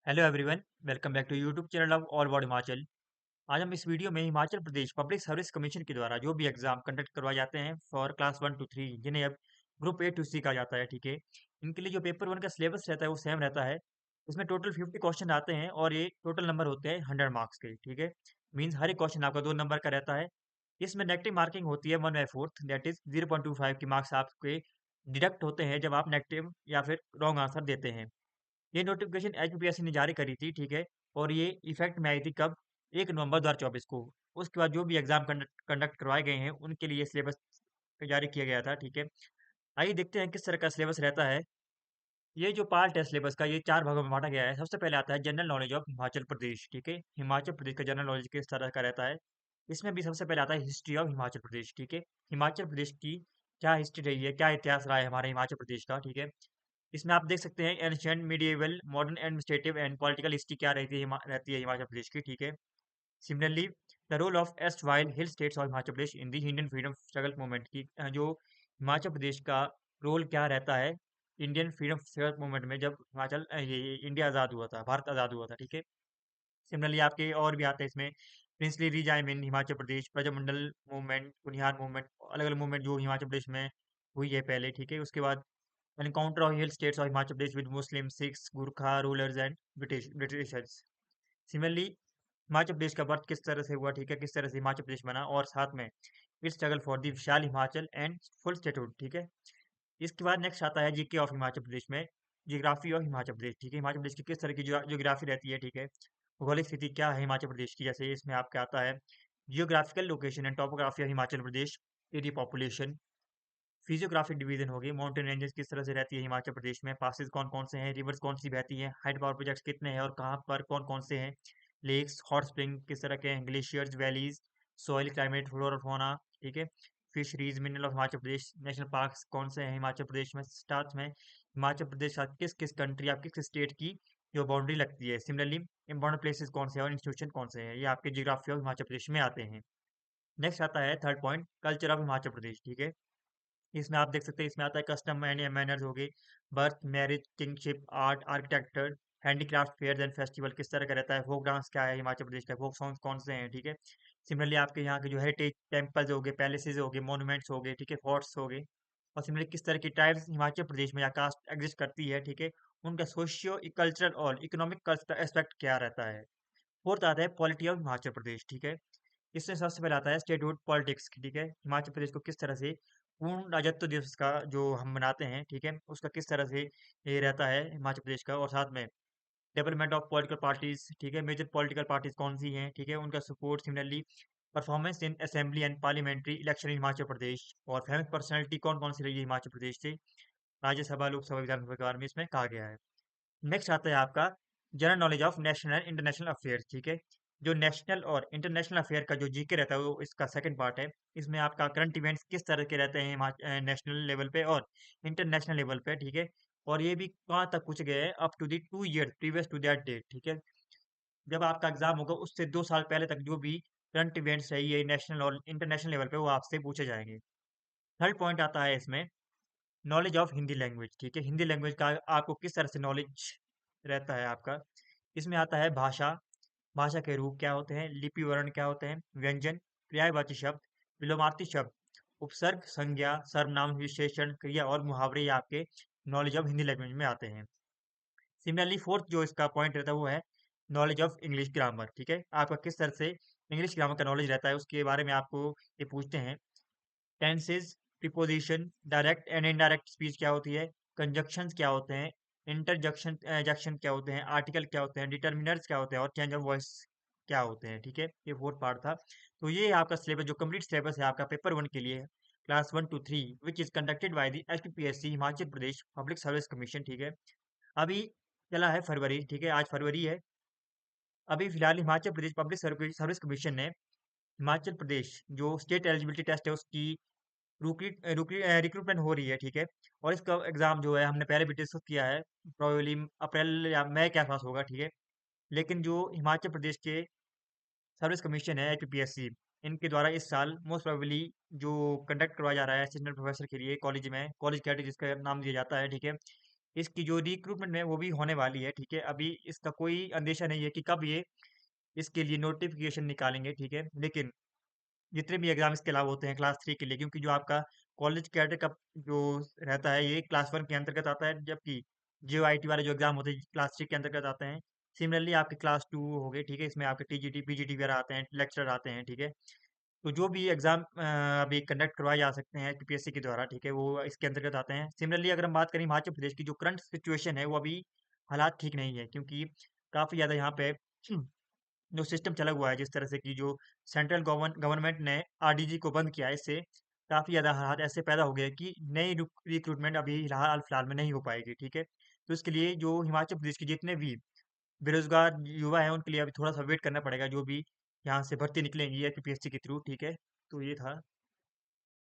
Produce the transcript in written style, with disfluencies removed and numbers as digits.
Hello everyone, welcome back to YouTube channel of all about Himachal. आज हम इस video में Himachal Pradesh public service commission के द्वारा जो भी एग्जाम कंडक्ट करवाए जाते हैं फॉर क्लास 1 to 3, जिन्हें अब ग्रुप A to C कहा जाता है। ठीक है, इनके लिए जो पेपर 1 का सिलेबस रहता है वो सेम रहता है। इसमें टोटल 50 क्वेश्चन आते हैं और ये टोटल नंबर होते हैं 100 मार्क्स के। ठीक है, मीन्स हर एक क्वेश्चन आपका 2 नंबर का रहता है। इसमें नेगेटिव मार्किंग होती है 1/4, दैट इज 0.25 की मार्क्स आपके डिडक्ट होते हैं जब आप नेगेटिव या फिर रॉन्ग आंसर देते हैं। ये नोटिफिकेशन एचपीपीएससी ने जारी करी थी। ठीक है, और ये इफेक्ट में आई थी कब? 1 नवंबर 2024 को। उसके बाद जो भी एग्जाम कंडक्ट करवाए गए हैं उनके लिए सिलेबस जारी किया गया था। ठीक है, आइए देखते हैं किस तरह का सिलेबस रहता है। ये जो पार्ट है सिलेबस का, ये 4 भागों में बांटा गया है। सबसे पहले आता है general knowledge of Himachal Pradesh. ठीक है, हिमाचल प्रदेश का जनरल नॉलेज किस तरह का रहता है। इसमें भी सबसे पहले आता है हिस्ट्री ऑफ हिमाचल प्रदेश। ठीक है, हिमाचल प्रदेश की क्या हिस्ट्री रही है, क्या इतिहास रहा है हमारे हिमाचल प्रदेश का। ठीक है, इसमें आप देख सकते हैं ancient, medieval, modern administrative and political history क्या रहती है हिमाचल प्रदेश की। ठीक है, similarly the role of erstwhile hill states of Himachal Pradesh in the Indian freedom struggle movement की, जो हिमाचल प्रदेश का रोल क्या रहता है इंडियन फ्रीडम स्ट्रगल मूवमेंट में, जब ये इंडिया आज़ाद हुआ था, भारत आज़ाद हुआ था। ठीक है, सिमिलरली आपके और भी आते हैं इसमें प्रिंसली रिजाइम इन हिमाचल प्रदेश, प्रजामंडल मूवमेंट, कुनिहार मूवमेंट, अलग अलग मूवमेंट जो हिमाचल प्रदेश में हुई है पहले। ठीक है, उसके बाद encounter of hill states of Himachal Pradesh with Muslim, Sikhs, Gurkha rulers and Britishers. Similarly Himachal Pradesh का बर्थ किस तरह से हुआ, ठीक है, किस तरह से हिमाचल प्रदेश बना, और साथ में it's struggle for the Vishal Himachal and full statehood. ठीक है, इसके बाद नेक्स्ट आता है जीके ऑफ हिमाचल प्रदेश में जियोग्राफी ऑफ हिमाचल प्रदेश। ठीक है, हिमाचल प्रदेश की किस तरह की जियोग्राफी रहती है। ठीक है, भौगोलिक स्थिति क्या है हिमाचल प्रदेश की, जैसे इसमें आपका आता है geographical location and topography of Himachal Pradesh, area, population, physiographic division होगी, माउंटेन रेंजेस किस तरह से रहती है हिमाचल प्रदेश में, पासेस कौन कौन से हैं, रिवर्स कौन सी बहती हैं, हाइड पावर प्रोजेक्ट्स कितने हैं और कहाँ पर कौन कौन से हैं, लेक्स, हॉट स्प्रिंग किस तरह के हैं, glaciers, valleys, soil, climate, flora और फौना। ठीक है, fisheries, mineral of Himachal Pradesh, national parks कौन से हैं हिमाचल प्रदेश में, साथ में हिमाचल प्रदेश साथ किस किस कंट्री या किस स्टेट की जो बाउंड्री लगती है। सिमिलरली इंपॉर्टेंट प्लेसेस कौन से हैं और इंस्टीट्यूशन कौन से हैं, ये आपके जियोग्राफी ऑफ हिमाचल प्रदेश में आते हैं। नेक्स्ट आता है third point, culture of Himachal Pradesh. ठीक है, इसमें आप देख सकते हैं, इसमें आता है कस्टम एंड मैनर्स हो गए, birth, marriage, kingship, art, architecture, handicraft, fairs and festival किस तरह का रहता है, फोक डांस क्या है हिमाचल प्रदेश का, फोक सॉन्ग्स कौन से हैं। ठीक है, सिमिलरली आपके यहाँ के जो हेरिटेज टेम्पल्स हो गए, पैलेसेस हो गए, मॉन्यूमेंट्स हो गए, ठीक है, फोर्ट्स हो गए, और सिमिलरली किस तरह की ट्राइब्स हिमाचल प्रदेश में या कास्ट एग्जिस्ट करती है। ठीक है, उनका सोशियो कल्चरल और इकोनॉमिक एस्पेक्ट क्या रहता है। फोर्थ आता है पॉलिटी ऑफ हिमाचल प्रदेश। ठीक है, इसमें सबसे पहले आता है स्टेटहुड पॉलिटिक्स। ठीक है, हिमाचल प्रदेश को किस तरह से पूर्ण राज्यत्व दिवस का जो हम मनाते हैं, ठीक है, उसका किस तरह से ये रहता है हिमाचल प्रदेश का, और साथ में डेवलपमेंट ऑफ पॉलिटिकल पार्टीज। ठीक है, मेजर पॉलिटिकल पार्टीज कौन सी हैं, ठीक है, उनका support, similarly performance in assembly and parliamentary election in Himachal Pradesh, और फेमस पर्सनैलिटी कौन कौन सी रही है हिमाचल प्रदेश से राज्यसभा, लोकसभा, विधानसभा के बारे में इसमें कहा गया है। नेक्स्ट आता है आपका general knowledge of national and international affairs. ठीक है, जो नेशनल और इंटरनेशनल अफेयर का जो जीके रहता है वो इसका सेकंड पार्ट है। इसमें आपका करंट इवेंट्स किस तरह के रहते हैं नेशनल लेवल पे और इंटरनेशनल लेवल पे। ठीक है, और ये भी कहाँ तक पूछे गए हैं, up to the 2 year previous to that date. ठीक है, जब आपका एग्जाम होगा उससे 2 साल पहले तक जो भी करंट इवेंट्स है ये नेशनल और इंटरनेशनल लेवल पे वो आपसे पूछे जाएंगे। थर्ड पॉइंट आता है इसमें नॉलेज ऑफ हिंदी लैंग्वेज। ठीक है, हिंदी लैंग्वेज का आपको किस तरह से नॉलेज रहता है आपका। इसमें आता है भाषा, भाषा के रूप क्या होते हैं, लिपि वर्ण क्या होते हैं, व्यंजन, पर्यायवाची शब्द, विलोमार्थी शब्द, उपसर्ग, संज्ञा, सर्वनाम, विशेषण, क्रिया और मुहावरे, ये आपके नॉलेज ऑफ हिंदी लैंग्वेज में आते हैं। सिमिलरली फोर्थ जो इसका पॉइंट रहता है वो है नॉलेज ऑफ इंग्लिश ग्रामर। ठीक है, आपका किस तरह से इंग्लिश ग्रामर का नॉलेज रहता है उसके बारे में आपको ये पूछते हैं। Tenses, preposition, direct and indirect speech क्या होती है, कंजक्शंस क्या होते हैं, इंटरजक्शन जक्शन क्या होते हैं, आर्टिकल क्या होते हैं, डिटर्मिनर्स क्या होते हैं, और चेंज ऑफ वॉइस क्या होते हैं। ठीक है, ये फोर्थ पार्ट था। तो ये आपका सिलेबस जो कंप्लीट सिलेबस है आपका पेपर 1 के लिए, class 1 to 3, which is conducted by the HPPSC Himachal Pradesh public service commission. ठीक है, अभी चला है फरवरी, ठीक है, आज फरवरी है। अभी फिलहाल Himachal Pradesh public service commission ने हिमाचल प्रदेश जो स्टेट एलिजिबिलिटी टेस्ट है उसकी रिक्रूटमेंट हो रही है। ठीक है, और इसका एग्जाम जो है हमने पहले भी डिस्कस किया है, प्रोबेबली अप्रैल या मई के आसपास होगा। ठीक है, लेकिन जो हिमाचल प्रदेश के सर्विस कमीशन है एचपीपीएससी, इनके द्वारा इस साल मोस्ट प्रोबेबली जो कंडक्ट करवाया जा रहा है असिस्टेंट प्रोफेसर के लिए कॉलेज में, कॉलेज कैटेगरी जिसका नाम दिया जाता है। ठीक है, इसकी जो रिक्रूटमेंट है वो भी होने वाली है, ठीक है। अभी इसका कोई अंदेशा नहीं है कि कब ये इसके लिए नोटिफिकेशन निकालेंगे, ठीक है। लेकिन जितने भी एग्जाम इसके अलावा होते हैं क्लास 3 के लिए, क्योंकि जो आपका कॉलेज कैडर का जो रहता है ये क्लास 1 के अंतर्गत आता है, जबकि जेईटी वाले जो एग्जाम होते हैं क्लास 3 के अंतर्गत आते हैं। सिमिलरली आपके क्लास 2 हो गए, ठीक है। इसमें आपके टीजीटी पीजीटी वगैरह आते हैं, लेक्चर आते हैं, ठीक है। तो जो भी एग्जाम अभी कंडक्ट करवाए जा सकते हैं यूपीएससी के द्वारा, ठीक है, वो इसके अंतर्गत आते हैं। सिमिलरली अगर हम बात करें हिमाचल प्रदेश की, जो करंट सिचुएशन है वो अभी हालात ठीक नहीं है, क्योंकि काफी ज्यादा यहाँ पे जो सिस्टम चला हुआ है, जिस तरह से कि जो सेंट्रल गवर्नमेंट ने आरडीजी को बंद किया है, इससे काफी ज्यादा हालात ऐसे पैदा हो गए कि नई रिक्रूटमेंट अभी हाल फिलहाल में नहीं हो पाएगी, ठीक है। तो इसके लिए जो हिमाचल प्रदेश के जितने भी बेरोजगार युवा हैं उनके लिए अभी थोड़ा सा वेट करना पड़ेगा, जो भी यहाँ से भर्ती निकलेंगी यूपीएससी के थ्रू, ठीक है। तो ये था।